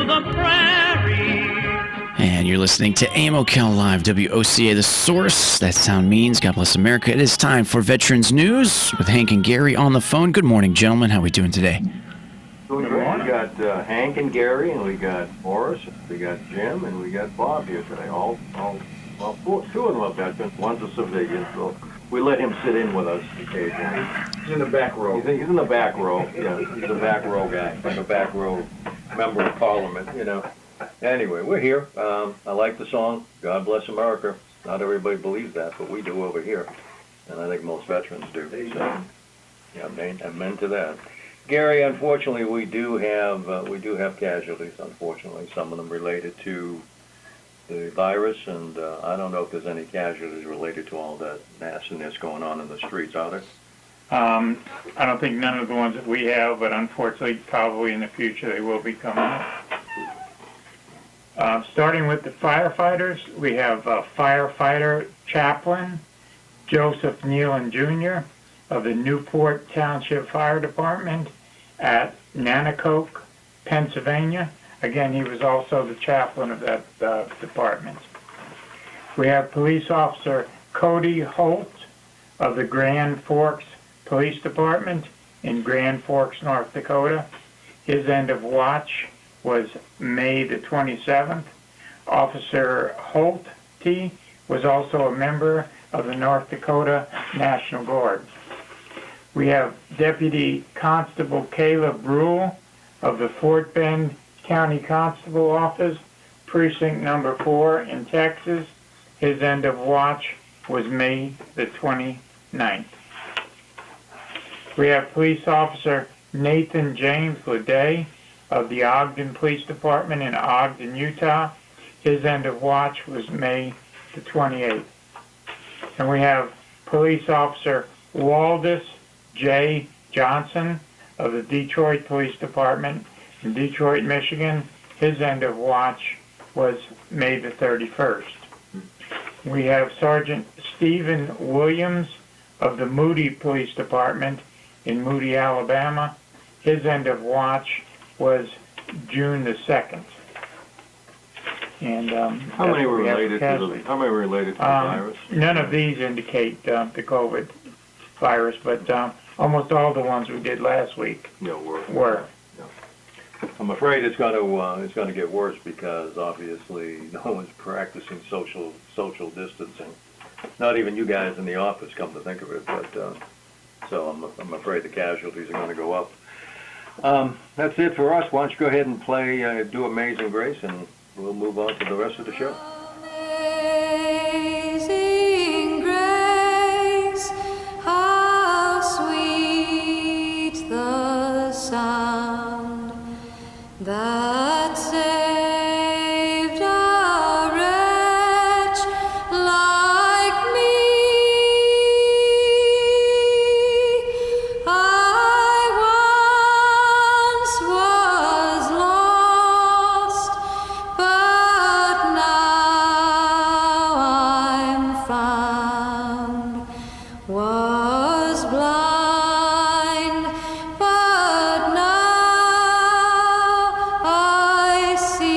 the prairie. And you're listening to AM Ocala Live, WOCA, The Source. That sound means God bless America. It is time for Veterans News with Hank and Gary on the phone. Good morning, gentlemen. How are we doing today? Doing great. We got Hank and Gary, and we got Boris, we got Jim, and we got Bob here today. Two of them are veterans, one's a civilian, so we let him sit in with us occasionally. He's in the back row. He's in the back row. Yeah, he's a back row guy, like a back row member of Parliament, you know. Anyway, we're here. I like the song, God Bless America. Not everybody believes that, but we do over here, and I think most veterans do. So, yeah, amen to that. Gary, unfortunately, we do have casualties. Unfortunately, some of them related to the virus, and I don't know if there's any casualties related to all that nastiness going on in the streets, are there? I don't think none of the ones that we have, but unfortunately, probably in the future they will be coming up. Starting with the firefighters, we have firefighter chaplain Joseph Nealon Jr. of the Newport Township Fire Department at Nanacoke, Pennsylvania. Again, he was also the chaplain of that department. We have police officer Cody Holt of the Grand Forks Police Department in Grand Forks, North Dakota. His end of watch was May the 27th. Officer Holt T. was also a member of the North Dakota National Guard. We have Deputy Constable Caleb Rule of the Fort Bend County Constable Office, Precinct Number 4 in Texas. His end of watch was May the 29th. We have Police Officer Nathan James Leday of the Ogden Police Department in Ogden, Utah. His end of watch was May the 28th. And we have Police Officer Waldus J. Johnson of the Detroit Police Department in Detroit, Michigan. His end of watch was May the 31st. We have Sergeant Stephen Williams of the Moody Police Department in Moody, Alabama. His end of watch was June the 2nd. And how many were related to the virus? None of these indicate the COVID virus, but almost all the ones we did last week were. Yeah. I'm afraid it's going to get worse because obviously no one's practicing social distancing. Not even you guys in the office, come to think of it. But so I'm afraid the casualties are going to go up. That's it for us. Why don't you go ahead and play Do Amazing Grace, and we'll move on to the rest of the show. Amazing grace, how sweet the sound that saved a wretch like me. I once was lost, but now I'm found. Was blind, but now I see.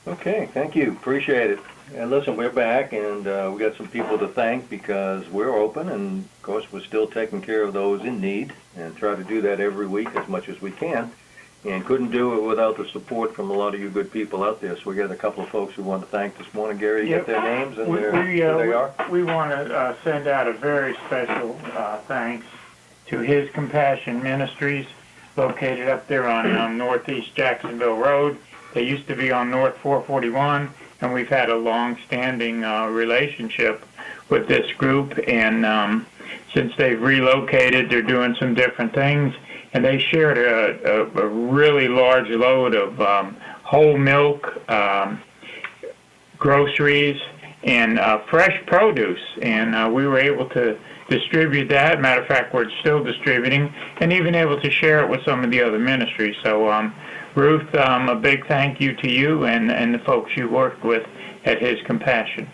Okay, thank you. Appreciate it. And listen, we're back, and we got some people to thank because we're open, and of course we're still taking care of those in need and try to do that every week as much as we can. And couldn't do it without the support from a lot of you good people out there. So we got a couple of folks we want to thank this morning. Gary, you got their names and where they are? We want to send out a very special thanks to His Compassion Ministries located up there on Northeast Jacksonville Road. They used to be on North 441, and we've had a long-standing relationship with this group. And since they've relocated, they're doing some different things. And they shared a really large load of whole milk, groceries, and fresh produce. And we were able to distribute that. Matter of fact, we're still distributing, and even able to share it with some of the other ministries. So, Ruth, a big thank you to you and the folks you worked with at His Compassion.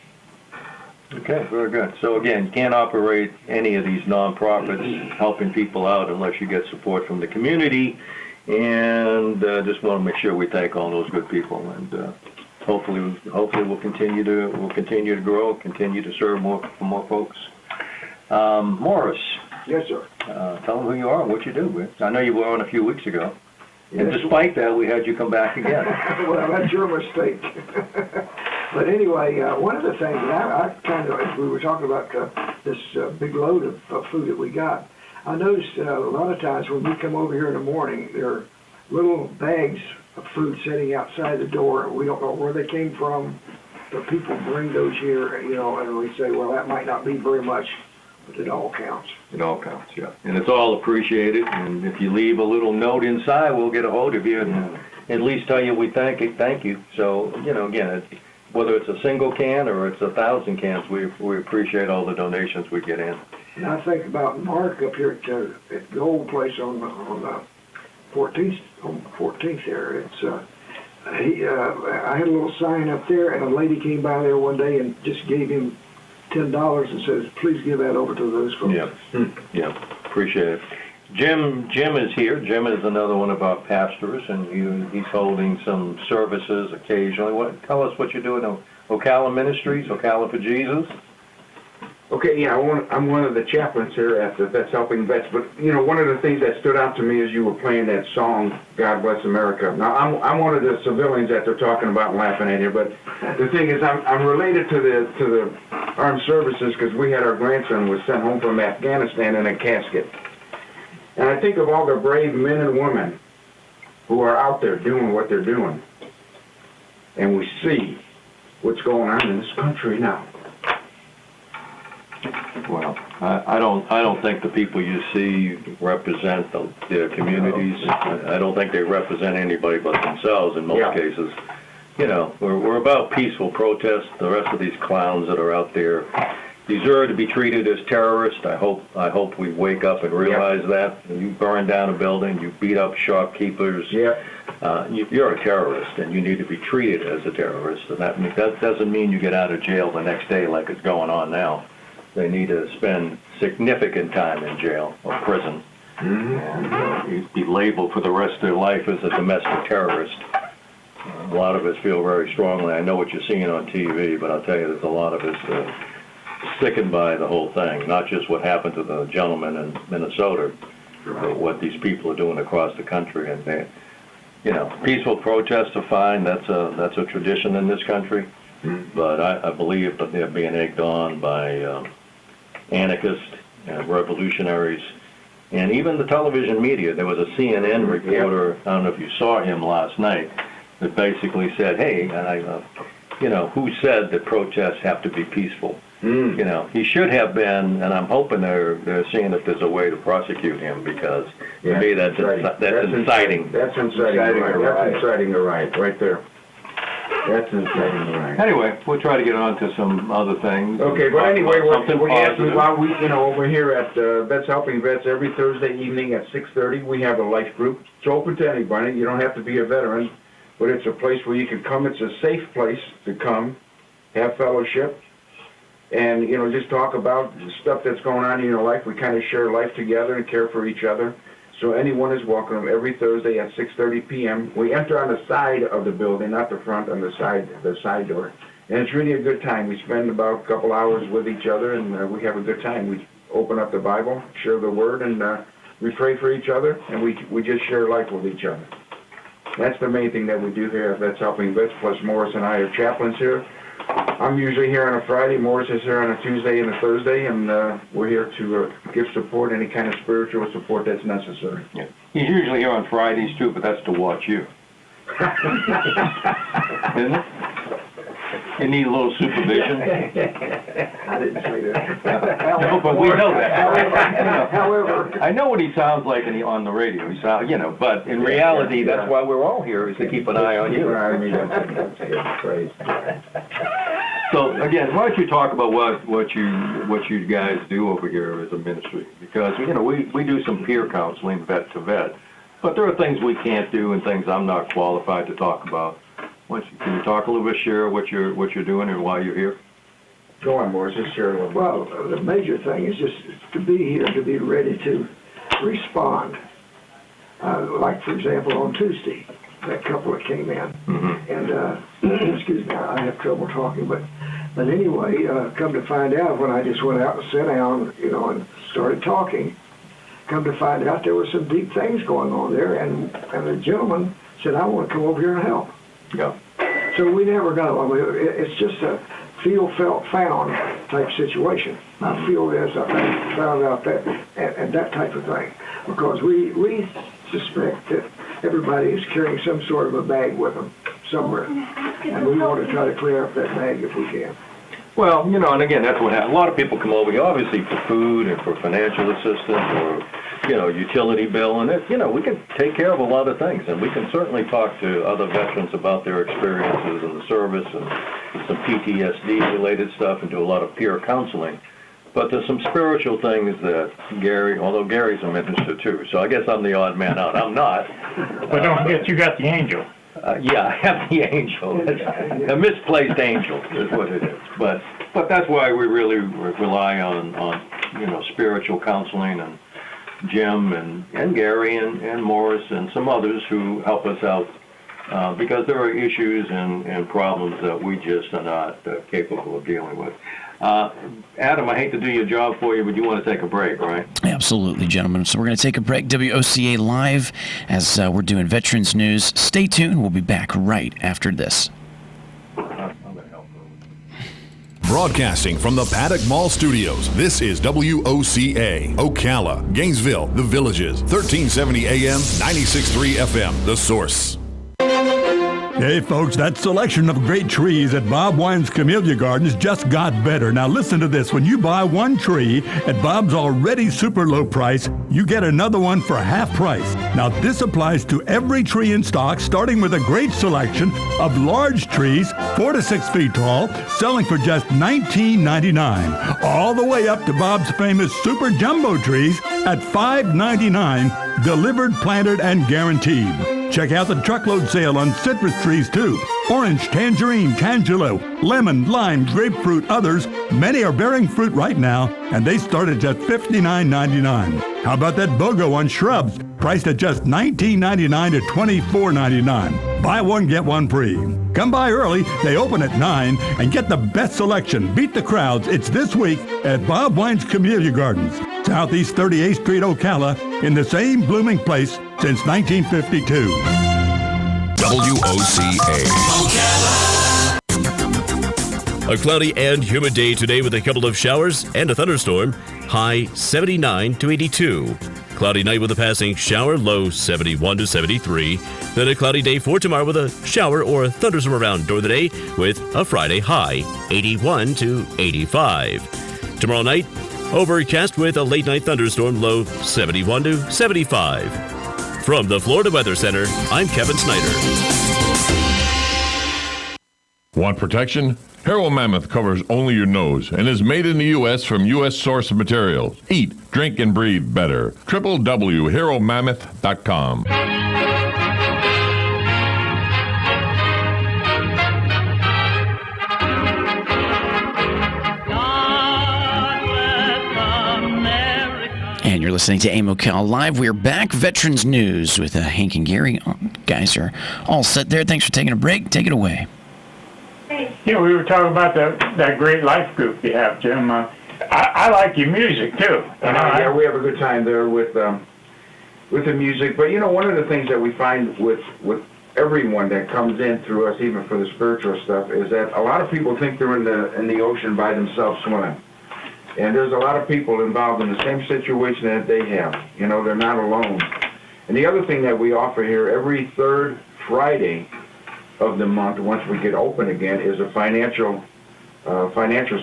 Okay, very good. So again, you can't operate any of these nonprofits helping people out unless you get support from the community. And just want to make sure we thank all those good people. And hopefully we'll continue to grow, continue to serve more folks. Morris. Yes, sir. Tell them who you are and what you do. I know you were on a few weeks ago. And Yes, despite that, we had you come back again. Well, that's your mistake. But anyway, one of the things that I kind of, as we were talking about this big load of food that we got, I noticed a lot of times when we come over here in the morning, there are little bags of food sitting outside the door. We don't know where they came from, but people bring those here, and we say, well, that might not be very much, but it all counts. It all counts, yeah. And it's all appreciated. And if you leave a little note inside, we'll get a hold of you and at least tell you we thank you. So, again, whether it's a single can or it's 1,000 cans, we appreciate all the donations we get in. And I think about Mark up here at the old place on the 14th there. It's I had a little sign up there, and a lady came by there one day and just gave him $10 and says, "Please give that over to those folks." Yeah, appreciate it. Jim is here. Jim is another one of our pastors, and he's holding some services occasionally. Tell us what you're doing at Ocala Ministries, Ocala for Jesus. Okay, yeah, I'm one of the chaplains here at the Vets Helping Vets, but, one of the things that stood out to me as you were playing that song, God Bless America. Now, I'm one of the civilians that they're talking about and laughing at here, but the thing is, I'm related to the armed services because we had our grandson was sent home from Afghanistan in a casket. And I think of all the brave men and women who are out there doing what they're doing, and we see what's going on in this country now. Well, I don't think the people you see represent their communities. I don't think they represent anybody but themselves in most cases. We're about peaceful protest. The rest of these clowns that are out there deserve to be treated as terrorists. I hope we wake up and realize that. You burn down a building, you beat up shopkeepers. You're a terrorist, and you need to be treated as a terrorist. And that doesn't mean you get out of jail the next day like it's going on now. They need to spend significant time in jail or prison and be labeled for the rest of their life as a domestic terrorist. A lot of us feel very strongly. I know what you're seeing on TV, but I'll tell you, there's a lot of us sickened by the whole thing, not just what happened to the gentleman in Minnesota, but what these people are doing across the country. And they, peaceful protests are fine. That's a tradition in this country. But I believe that they're being egged on by anarchists and revolutionaries, and even the television media. There was a CNN reporter, I don't know if you saw him last night, that basically said, hey, who said that protests have to be peaceful? He should have been, and I'm hoping they're seeing if there's a way to prosecute him, because to me that's inciting. That's inciting a riot right there. That's inciting a riot. Anyway, we'll try to get on to some other things. Okay, but anyway, we're positive. while we, over here at Vets Helping Vets every Thursday evening at 6:30, we have a life group. It's open to anybody. You don't have to be a veteran, but it's a place where you can come. It's a safe place to come, have fellowship, and just talk about the stuff that's going on in your life. We kind of share life together and care for each other. So anyone is welcome every Thursday at 6:30 p.m. We enter on the side of the building, not the front, on the side door. And it's really a good time. We spend about a couple hours with each other, and we have a good time. We open up the Bible, share the Word, and we pray for each other, and we just share life with each other. That's the main thing that we do here at Vets Helping Vets, plus Morris and I are chaplains here. I'm usually here on a Friday. Morris is here on a Tuesday and a Thursday, and we're here to give support, any kind of spiritual support that's necessary. Yeah. He's usually here on Fridays too, but that's to watch you. Isn't it? You need a little supervision. I didn't say that. No, but we know that. However, I know what he sounds like on the radio. He sounds, but in reality, that's why we're all here, is to keep an eye on you. I mean, that's crazy. So again, why don't you talk about what you guys do over here as a ministry? Because we do some peer counseling, vet to vet, but there are things we can't do and things I'm not qualified to talk about. Can you talk a little bit, share what you're doing and why you're here? Go on, Morris. Just share a little bit. well, the major thing is just to be here, to be ready to respond. Like, for example, on Tuesday, that couple that came in, and excuse me, I have trouble talking, but anyway, come to find out, when I just went out and sat down, and started talking, come to find out there were some deep things going on there, and the gentleman said, I want to come over here and help. Yeah. So we never know. I mean, it's just a feel, felt, found type situation. I feel this, I found out that, and that type of thing. Because we suspect that everybody is carrying some sort of a bag with them somewhere. And we want to try to clear up that bag if we can. Well, and again, that's what happens. A lot of people come over here, obviously, for food and for financial assistance or, utility bill. And, we can take care of a lot of things. And we can certainly talk to other veterans about their experiences in the service and some PTSD-related stuff and do a lot of peer counseling. But there's some spiritual things that although Gary's a minister too, so I guess I'm the odd man out. I'm not. But don't forget, you got the angel. Yeah, I have the angel. A misplaced angel is what it is. But that's why we really rely on spiritual counseling, and Jim and Gary and Morris and some others who help us out because there are issues and problems that we just are not capable of dealing with. Adam, I hate to do your job for you, but you want to take a break, right? Absolutely, gentlemen. So we're going to take a break. WOCA Live, as we're doing Veterans News. Stay tuned. We'll be back right after this. I'm going to help. Broadcasting from the Paddock Mall Studios, this is WOCA, Ocala, Gainesville, The Villages, 1370 AM, 96.3 FM, The Source. Hey folks, that selection of great trees at Bob Wine's Camellia Gardens just got better. Now listen to this. When you buy one tree at Bob's already super low price, you get another one for half price. Now this applies to every tree in stock, starting with a great selection of large trees, 4 to 6 feet tall, selling for just $19.99. All the way up to Bob's famous super jumbo trees at $5.99, delivered, planted, and guaranteed. Check out the truckload sale on citrus trees, too. Orange, tangerine, tangelo, lemon, lime, grapefruit, others. Many are bearing fruit right now, and they start at just $59.99. How about that BOGO on shrubs, priced at just $19.99 to $24.99. Buy one, get one free. Come by early. They open at 9, and get the best selection. Beat the crowds. It's this week at Bob Wine's Camellia Gardens, Southeast 38th Street, Ocala, in the same blooming place since 1952. WOCA. A cloudy and humid day today with a couple of showers and a thunderstorm. High 79 to 82. Cloudy night with a passing shower, low 71 to 73. Then a cloudy day for tomorrow with a shower or a thunderstorm around during the day with a Friday high 81 to 85. Tomorrow night, overcast with a late night thunderstorm, low 71 to 75. From the Florida Weather Center, I'm Kevin Snyder. Want protection? Hero Mammoth covers only your nose and is made in the U.S. from U.S. source materials. Eat, drink, and breathe better. www.heromammoth.com. And you're listening to Ocala Live. We're back. Veterans News with Hank and Gary. Guys are all set there. Thanks for taking a break. Take it away. We were talking about that great life group you have, Jim. I like your music, too. Yeah, we have a good time there with the music. But, one of the things that we find with everyone that comes in through us, even for the spiritual stuff, is that a lot of people think they're in the ocean by themselves swimming. And there's a lot of people involved in the same situation that they have. You know, they're not alone. And the other thing that we offer here every third Friday of the month, once we get open again, is a financial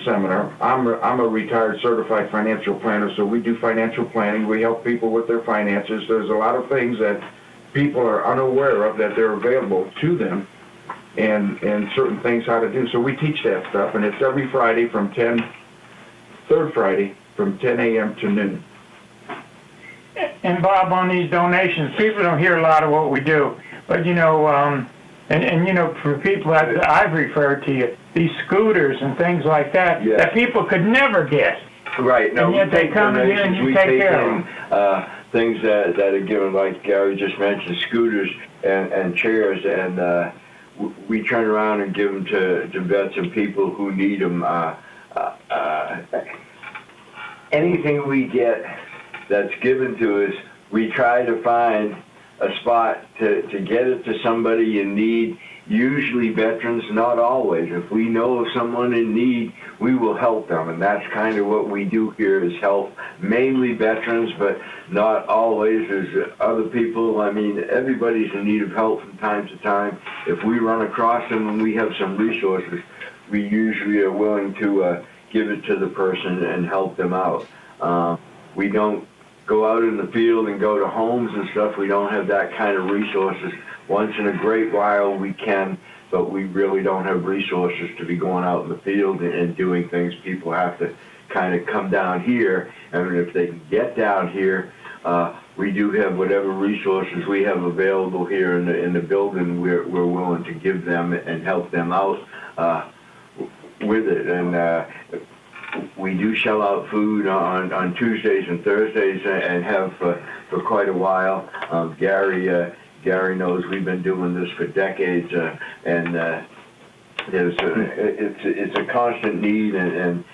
seminar. I'm a retired certified financial planner, so we do financial planning. We help people with their finances. There's a lot of things that people are unaware of that they're available to them, and certain things how to do. So we teach that stuff, and it's every Friday third Friday from 10 a.m. to noon. And Bob, on these donations, people don't hear a lot of what we do, but you know, and you know, for people that I've referred to you, these scooters and things like that, that people could never get. Right. No, and yet they come in and you take care of them. Things that are given, like Gary just mentioned, scooters and chairs, and we turn around and give them to vets and people who need them. Anything we get that's given to us, we try to find a spot to get it to somebody in need, usually veterans, not always. If we know of someone in need, we will help them, and that's kind of what we do here is help mainly veterans, but not always. There's other people, I mean, everybody's in need of help from time to time. If we run across them and we have some resources, we usually are willing to give it to the person and help them out. We don't go out in the field and go to homes and stuff. We don't have that kind of resources. Once in a great while we can, but we really don't have resources to be going out in the field and doing things. People have to kind of come down here, and if they can get down here, we do have whatever resources we have available here in the building. We're willing to give them and help them out with it. And we do shell out food on Tuesdays and Thursdays, and have for quite a while. Gary knows we've been doing this for decades, and it's a constant need, and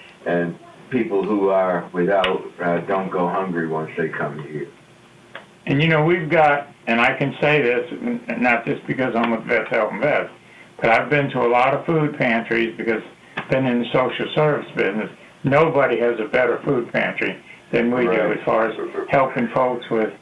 people who are without don't go hungry once they come here. And you know, we've got, and I can say this, not just because I'm with Vets Helping Vets, but I've been to a lot of food pantries because I've been in the social service business. Nobody has a better food pantry than we do as far as helping folks with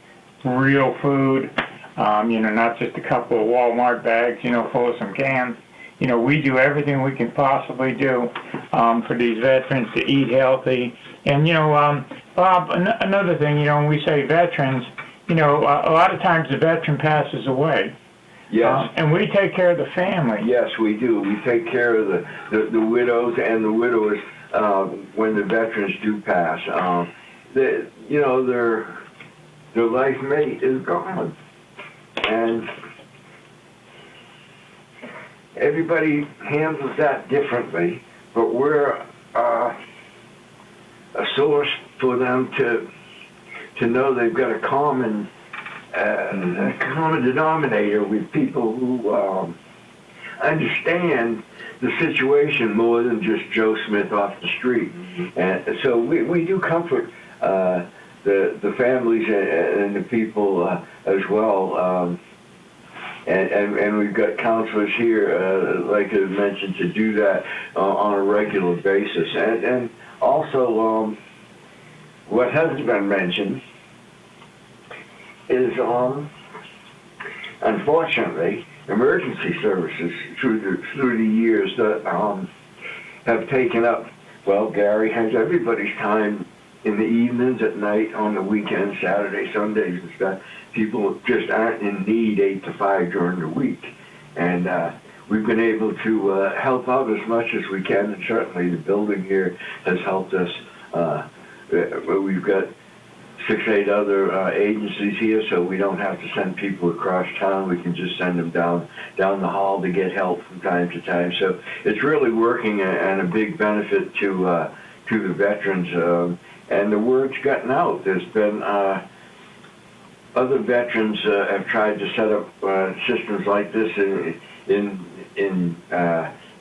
real food, you know, not just a couple of Walmart bags, you know, full of some cans. You know, we do everything we can possibly do for these veterans to eat healthy. And, you know, Bob, another thing, you know, when we say veterans, you know, a lot of times the veteran passes away. Yes. And we take care of the family. Yes, we do. We take care of the widows and the widowers when the veterans do pass. You know, their life mate is gone. And everybody handles that differently, but we're a source for them to know they've got a common denominator with people who understand the situation more than just Joe Smith off the street. And so we do comfort the families and the people as well. And we've got counselors here, like I mentioned, to do that on a regular basis. And also, what hasn't been mentioned is, unfortunately, emergency services through the years that have taken up, well, Gary has everybody's time in the evenings, at night, on the weekends, Saturdays, Sundays and stuff. People just aren't in need 8 to 5 during the week. And we've been able to help out as much as we can, and certainly the building here has helped us. We've got 6-8 other agencies here, so we don't have to send people across town. We can just send them down the hall to get help from time to time. So it's really working, and a big benefit to the veterans. And the word's gotten out. There's been other veterans have tried to set up systems like this in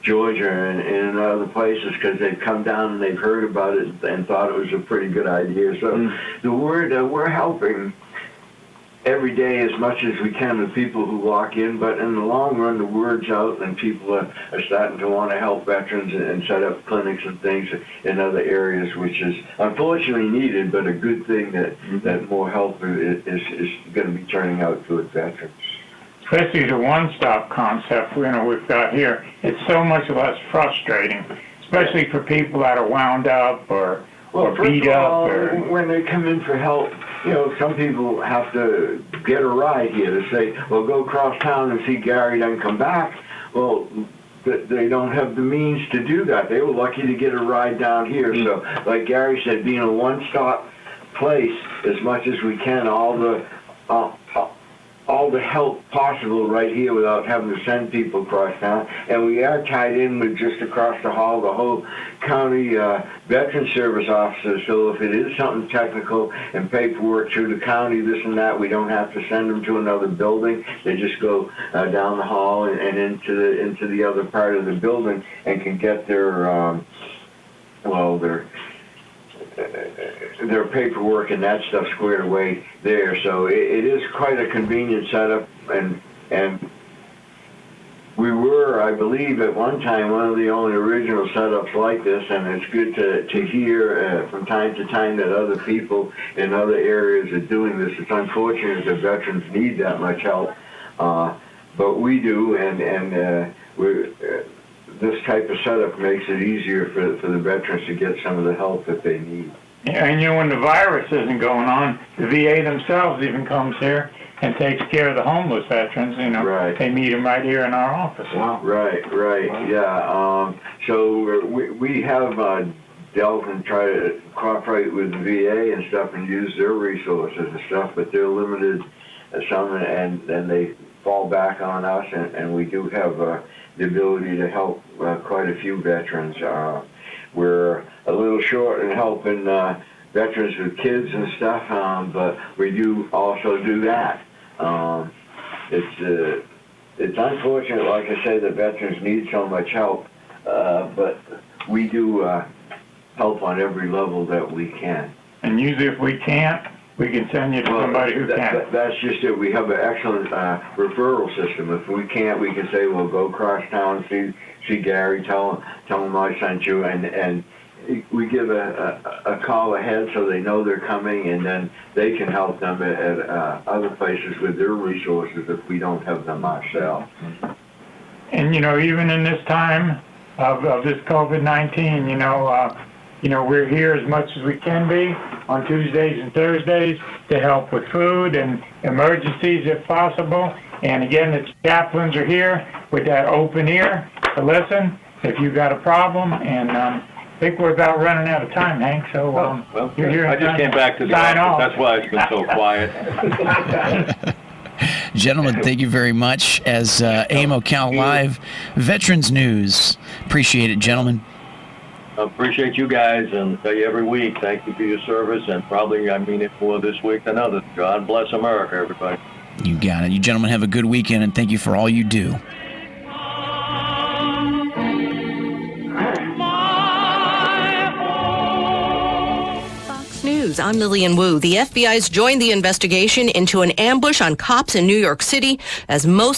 Georgia and in other places, because they've come down and they've heard about it and thought it was a pretty good idea. So the word, we're helping every day as much as we can with people who walk in, but in the long run, the word's out and people are starting to want to help veterans and set up clinics and things in other areas, which is unfortunately needed, but a good thing that more help is going to be turning out towards veterans. Especially the one-stop concept, we've got here. It's so much less frustrating, especially for people that are wound up or beat up. When they come in for help, some people have to get a ride here to say, well, go across town and see Gary, then come back. Well, they don't have the means to do that. They were lucky to get a ride down here. So, like Gary said, being a one-stop place as much as we can, all the help possible right here without having to send people across town. And we are tied in with just across the hall, the whole county veteran service officers. So if it is something technical and paperwork through the county, this and that, we don't have to send them to another building. They just go down the hall and into the other part of the building and can get their paperwork and that stuff squared away there. So it is quite a convenient setup, and we were, I believe, at one time one of the only original setups like this, and it's good to hear from time to time that other people in other areas are doing this. It's unfortunate that veterans need that much help, but we do, and this type of setup makes it easier for the veterans to get some of the help that they need. Yeah, and when the virus isn't going on, the VA themselves even comes here and takes care of the homeless veterans. Right. They meet them right here in our office. Wow. Right, yeah. So we have dealt and tried to cooperate with the VA and stuff and use their resources and stuff, but they're limited some, and they fall back on us, and we do have the ability to help quite a few veterans. We're a little short in helping veterans with kids and stuff, but we do also do that. It's unfortunate, like I say, that veterans need so much help, but we do help on every level that we can. And usually if we can't, we can send you to somebody who can. That's just it. We have an excellent referral system. If we can't, we can say, well, go across town, see Gary, tell him I sent you, and we give a call ahead so they know they're coming, and then they can help them at other places with their resources if we don't have them ourselves. And, even in this time of this COVID-19, we're here as much as we can be on Tuesdays and Thursdays to help with food and emergencies if possible. And again, the chaplains are here with that open ear to listen if you've got a problem. And I think we're about running out of time, Hank. So you're here. I just came back to the office. That's why it's been so quiet. Gentlemen, thank you very much. As AM Ocala Live Veterans News. Appreciate it, gentlemen. Appreciate you guys, and tell you every week, thank you for your service, and probably I mean it more this week than others. God bless America, everybody. You got it. You gentlemen have a good weekend, and thank you for all you do. Fox News, I'm Lillian Wu. The FBI's joined the investigation into an ambush on cops in New York City as most